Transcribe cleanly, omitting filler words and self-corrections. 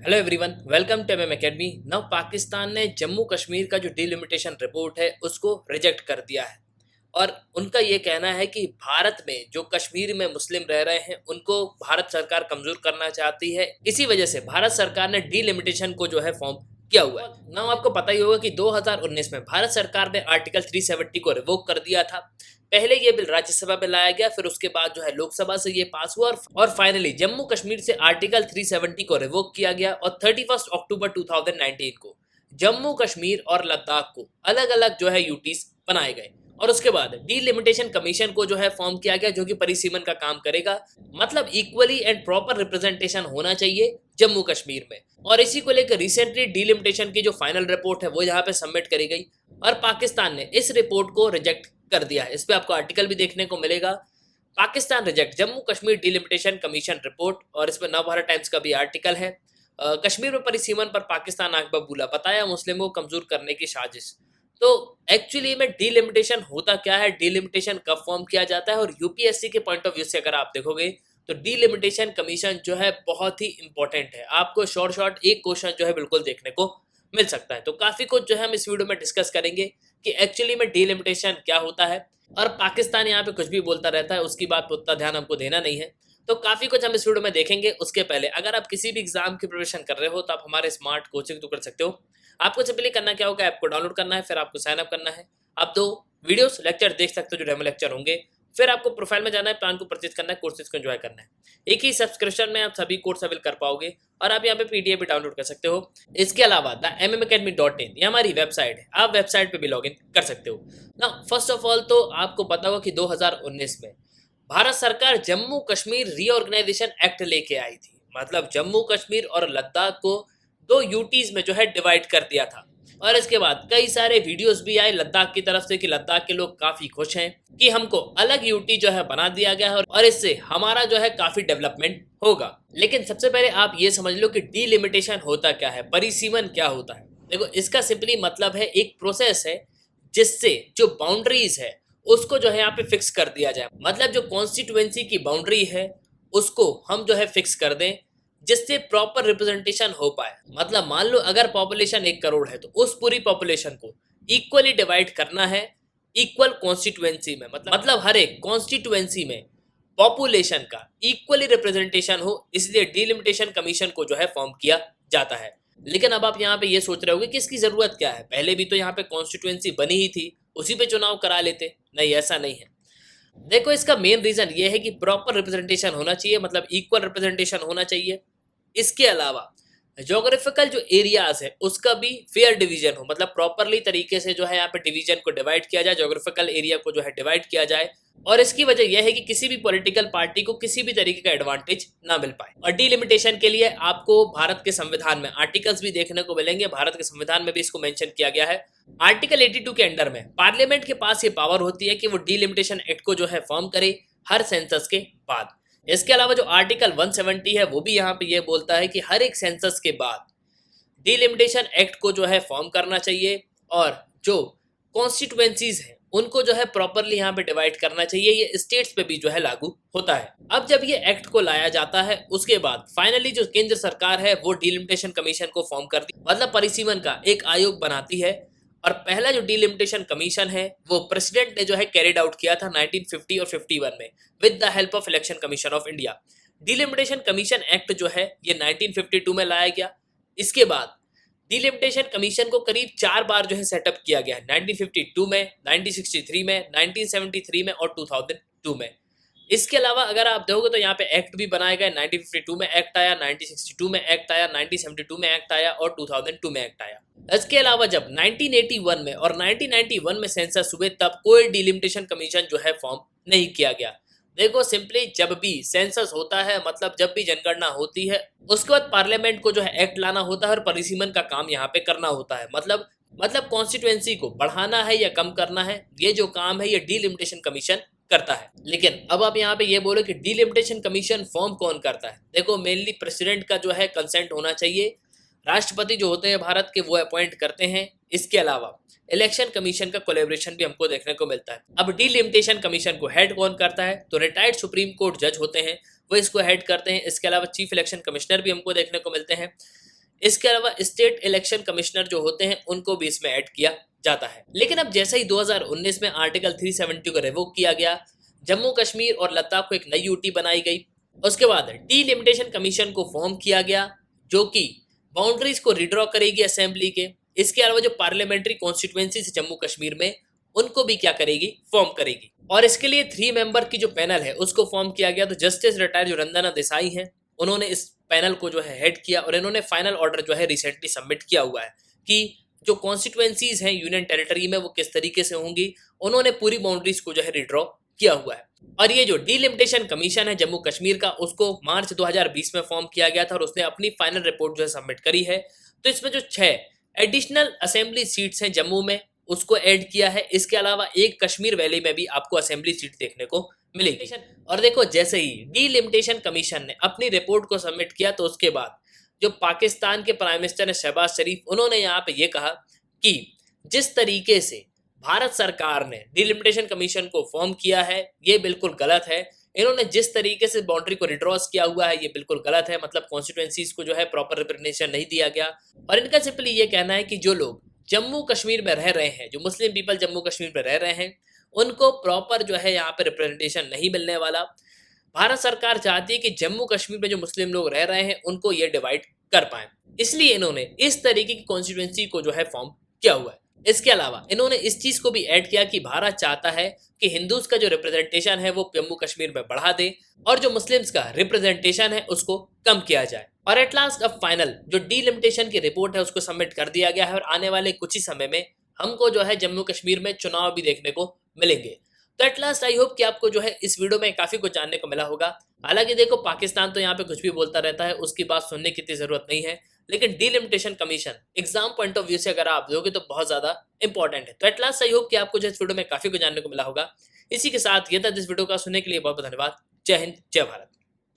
Hello everyone, welcome to MM academy. Now Pakistan ने जम्मू कश्मीर का जो डिलिमिटेशन रिपोर्ट है उसको रिजेक्ट कर दिया है और उनका ये कहना है कि भारत में जो कश्मीर में मुस्लिम रह रहे हैं उनको भारत सरकार कमजोर करना चाहती है। इसी वजह से भारत सरकार ने डिलिमिटेशन को जो है फॉर्म किया हुआ है। नाउ आपको पता ही होगा कि 2019 में भारत सरकार ने आर्टिकल 370 को रिवोक कर दिया था। पहले ये बिल राज्यसभा में लाया गया, फिर उसके बाद जो है लोकसभा से ये पास हुआ और फाइनली जम्मू कश्मीर से आर्टिकल 370 को रिवोक किया गया और 31 अक्टूबर 2019 को जम्मू कश्मीर और लद्दाख को अलग अलग जो है यूटीज बनाए गए और उसके बाद डिलिमिटेशन कमीशन को जो है फॉर्म किया गया, जो कि परिसीमन का काम करेगा। मतलब इक्वली एंड प्रॉपर रिप्रेजेंटेशन होना चाहिए जम्मू कश्मीर में। और इसी को लेकर रिसेंटली डिलिमिटेशन की जो फाइनल रिपोर्ट है वो यहाँ पे सबमिट करी गई और पाकिस्तान ने इस रिपोर्ट को रिजेक्ट कर दिया है। इस पे आपको आर्टिकल भी देखने को मिलेगा, Pakistan reject Jammu Kashmir delimitation commission report. और इस पे नवभारत टाइम्स का भी आर्टिकल है। कश्मीर में परिसीमन पर पाकिस्तान आंख बबूला, बताया मुस्लिमों को कमजोर करने की साजिश। तो एक्चुअली में डिलिमिटेशन होता क्या है, डिलिमिटेशन कब फॉर्म किया जाता है, और यूपीएससी के पॉइंट ऑफ व्यू से अगर आप देखोगे तो डिलिमिटेशन कमीशन जो है बहुत ही इंपॉर्टेंट है। आपको शॉर्ट एक क्वेश्चन जो है बिल्कुल देखने को मिल सकता है। तो काफी कुछ जो है हम इस वीडियो में डिस्कस करेंगे कि एक्चुअली में डिलिमिटेशन क्या होता है। और पाकिस्तान यहाँ पे कुछ भी बोलता रहता है, उसकी बात पर उतना ध्यान हमको देना नहीं है। तो काफी कुछ हम इस वीडियो में देखेंगे। उसके पहले अगर आप किसी भी एग्जाम की प्रिपरेशन कर रहे हो तो आप हमारे स्मार्ट कोचिंग तो कर सकते हो। आपको सिंपली करना क्या होगा, ऐप को डाउनलोड करना है, फिर आपको साइन अप करना है। आप 2 वीडियोस लेक्चर देख सकते हो जो डेमो लेक्चर होंगे। फिर आपको प्रोफाइल में जाना है, प्लान को परचेज करना है, कोर्सेज को एंजॉय करना है। एक ही सब्सक्रिप्शन में आप सभी कोर्स अवेल कर पाओगे और आप यहाँ पे पीडीएफ भी डाउनलोड कर सकते हो। इसके अलावा themmacademy.in ये हमारी वेबसाइट है, आप वेबसाइट पे भी लॉग इन कर सकते हो ना। फर्स्ट ऑफ ऑल तो आपको पता होगा कि 2019 में भारत सरकार जम्मू कश्मीर रीऑर्गेनाइजेशन एक्ट लेके आई थी। मतलब जम्मू कश्मीर और लद्दाख को 2 यूटीज में जो है डिवाइड कर दिया था। और इसके बाद कई सारे वीडियोस भी आए लद्दाख की तरफ से कि लद्दाख के लोग काफी खुश हैं कि हमको अलग यूटी जो है बना दिया गया है और इससे हमारा जो है काफी डेवलपमेंट होगा। लेकिन सबसे पहले आप ये समझ लो कि डिलिमिटेशन होता क्या है, परिसीमन क्या होता है। देखो, इसका सिंपली मतलब है एक प्रोसेस है जिससे जो बाउंड्रीज है उसको जो है यहाँ पे फिक्स कर दिया जाए। मतलब जो कॉन्स्टिट्यूएंसी की बाउंड्री है उसको हम जो है फिक्स कर दें जिससे प्रॉपर रिप्रेजेंटेशन हो पाए। मतलब मान लो अगर पॉपुलेशन 1 करोड़ है तो उस पूरी पॉपुलेशन को इक्वली डिवाइड करना है इक्वल कॉन्स्टिट्यूएंसी में। मतलब हर एक कॉन्स्टिट्यूएंसी में पॉपुलेशन का इक्वली रिप्रेजेंटेशन हो, इसलिए डिलिमिटेशन कमीशन को जो है फॉर्म किया जाता है। लेकिन अब आप यहाँ पे ये सोच रहे होगे कि इसकी जरूरत क्या है, पहले भी तो यहाँ पे कॉन्स्टिट्यूएंसी बनी ही थी, उसी पे चुनाव करा लेते। नहीं, ऐसा नहीं है। देखो, इसका मेन रीजन ये है कि प्रॉपर रिप्रेजेंटेशन होना चाहिए, मतलब इक्वल रिप्रेजेंटेशन होना चाहिए। इसके अलावा ज्योग्राफिकल जो एरियाज है उसका भी फेयर डिवीजन हो, मतलब प्रॉपरली तरीके से जो है यहाँ पे डिवीजन को डिवाइड किया जाए, ज्योग्राफिकल एरिया को जो है डिवाइड किया जाए। और इसकी वजह यह है कि किसी भी पॉलिटिकल पार्टी को किसी भी तरीके का एडवांटेज ना मिल पाए। और डिलिमिटेशन के लिए आपको भारत के संविधान में आर्टिकल्स भी देखने को मिलेंगे। भारत के संविधान में भी इसको मेंशन किया गया है। आर्टिकल 82 के अंडर में पार्लियामेंट के पास ये पावर होती है कि वो डिलिमिटेशन एक्ट को जो है फॉर्म करे हर सेंसस के बाद। इसके अलावा जो आर्टिकल 170 है वो भी यहाँ पे ये बोलता है कि हर एक सेंसस के बाद डिलिमिटेशन एक्ट को जो है फॉर्म करना चाहिए और जो कॉन्स्टिट्यूएंसीज हैं उनको जो है प्रॉपरली यहाँ पे डिवाइड करना चाहिए। ये स्टेट्स पे भी जो है लागू होता है। अब जब ये एक्ट को लाया जाता है उसके बाद फाइनली जो केंद्र सरकार है वो डिलिमिटेशन कमीशन को फॉर्म करती है, मतलब परिसीमन का एक आयोग बनाती है। और पहला जो डिलिमिटेशन कमीशन है वो प्रेसिडेंट ने जो है कैरिड आउट किया था 1950 और 51 में with the help of election commission of India. Delimitation commission act जो है ये 1952 में लाया गया। इसके बाद डिलिमिटेशन कमीशन को करीब 4 बार जो है सेटअप किया गया है, 1952 में, 1963 में, 1973 में और 2002 में। इसके अलावा अगर आप देखोगे तो यहाँ पे एक्ट भी बनाए गए। 1952 में एक्ट आया, 1962 में एक्ट आया, 1972 में एक्ट आया और 2002 में एक्ट आया। इसके अलावा जब 1981 में और 1991 में सेंसस हुए तब कोई डिलिमिटेशन कमीशन जो है फॉर्म नहीं किया गया। देखो, सिंपली जब भी सेंसस होता है, मतलब जब भी जनगणना होती है, उसके बाद पार्लियामेंट को जो है एक्ट लाना होता है और परिसीमन का काम यहाँ पे करना होता है। मतलब कॉन्स्टिट्यूएंसी को बढ़ाना है या कम करना है, ये जो काम है ये डिलिमिटेशन कमीशन करता है। लेकिन अब आप यहाँ पे ये बोलो कि डिलिमिटेशन कमीशन फॉर्म कौन करता है। देखो, मेनली प्रेसिडेंट का जो है कंसेंट होना चाहिए। राष्ट्रपति जो होते हैं भारत के वो अपॉइंट करते हैं। इसके अलावा इलेक्शन कमीशन का कोलैबोरेशन भी हमको देखने को मिलता है। अब डिलिमिटेशन कमीशन को हेड कौन करता है, तो रिटायर्ड सुप्रीम कोर्ट जज होते हैं, वो इसको हेड करते हैं। इसके अलावा चीफ इलेक्शन कमिश्नर भी हमको देखने को मिलते हैं। इसके अलावा स्टेट इलेक्शन कमिश्नर जो होते हैं उनको भी इसमें ऐड किया जाता है। लेकिन अब जैसे ही 2019 में आर्टिकल 370 को रिवोक किया गया, जम्मू कश्मीर और लद्दाख को एक नई यूटी बनाई गई, उसके बाद डिलिमिटेशन कमीशन को फॉर्म किया गया जो कि बाउंड्रीज को रिड्रॉ करेगी असेंबली के। इसके अलावा जो पार्लियामेंट्री कॉन्स्टिट्यूएंसीज जम्मू कश्मीर में उनको भी क्या करेगी, फॉर्म करेगी। और इसके लिए 3 मेंबर की जो पैनल है उसको फॉर्म किया गया। तो जस्टिस रिटायर्ड जो रंजना देसाई हैं उन्होंने इस पैनल को जो है हेड किया और इन्होंने फाइनल ऑर्डर जो है रिसेंटली सबमिट किया हुआ है कि जो कॉन्स्टिट्यूएंसीज हैं यूनियन टेरिटरी में वो किस तरीके से होंगी। उन्होंने पूरी बाउंड्रीज को जो है रिड्रॉ किया हुआ है। और ये जो डिलिमिटेशन कमीशन है जम्मू कश्मीर का, उसको मार्च 2020 में फॉर्म किया गया था और उसने अपनी फाइनल रिपोर्ट जो है सबमिट करी है। तो इसमें जो 6 एडिशनल असेंबली सीट्स हैं जम्मू में उसको ऐड किया है। इसके अलावा एक कश्मीर वैली में भी आपको असेंबली सीट देखने को मिलेगी। और देखो जैसे ही डिलिमिटेशन कमीशन ने अपनी रिपोर्ट को सबमिट किया तो उसके बाद जो पाकिस्तान के प्राइम मिनिस्टर है शहबाज शरीफ, उन्होंने यहाँ पे ये कहा कि जिस तरीके से भारत सरकार ने डिलिमिटेशन कमीशन को फॉर्म किया है ये बिल्कुल गलत है। इन्होंने जिस तरीके से बाउंड्री को रिड्रॉस किया हुआ है ये बिल्कुल गलत है, मतलब कॉन्स्टिट्यूएंसीज को जो है प्रॉपर रिप्रेजेंटेशन नहीं दिया गया। और इनका सिंपली ये कहना है कि जो लोग जम्मू कश्मीर में रह रहे हैं, जो मुस्लिम पीपल जम्मू कश्मीर में रह रहे हैं, उनको प्रॉपर जो है यहाँ पे रिप्रेजेंटेशन नहीं मिलने वाला। भारत सरकार चाहती है कि जम्मू कश्मीर में जो मुस्लिम लोग रह रहे हैं उनको ये डिवाइड कर पाए, इसलिए इन्होंने इस तरीके की कॉन्स्टिट्यूएंसी को जो है फॉर्म किया हुआ है। इसके अलावा इन्होंने इस चीज को भी ऐड किया कि भारत चाहता है कि हिंदूज का जो रिप्रेजेंटेशन है वो जम्मू कश्मीर में बढ़ा दे और जो मुस्लिम्स का रिप्रेजेंटेशन है उसको कम किया जाए। और एट लास्ट अब फाइनल जो डिलिमिटेशन की रिपोर्ट है उसको सबमिट कर दिया गया है और आने वाले कुछ ही समय में हमको जो है जम्मू कश्मीर में चुनाव भी देखने को मिलेंगे। तो एट लास्ट आई होप कि आपको जो है इस वीडियो में काफी कुछ जानने को मिला होगा। हालांकि देखो पाकिस्तान तो यहाँ पे कुछ भी बोलता रहता है, उसकी बात सुनने की इतनी जरूरत नहीं है, लेकिन delimitation commission exam point of view से अगर आप दोगे तो बहुत ज्यादा इंपॉर्टेंट है। तो एट लास्ट आई होप कि आपको जो इस वीडियो में काफी कुछ जानने को मिला होगा। इसी के साथ ये था इस वीडियो का, सुनने के लिए बहुत बहुत धन्यवाद। जय हिंद, जय भारत।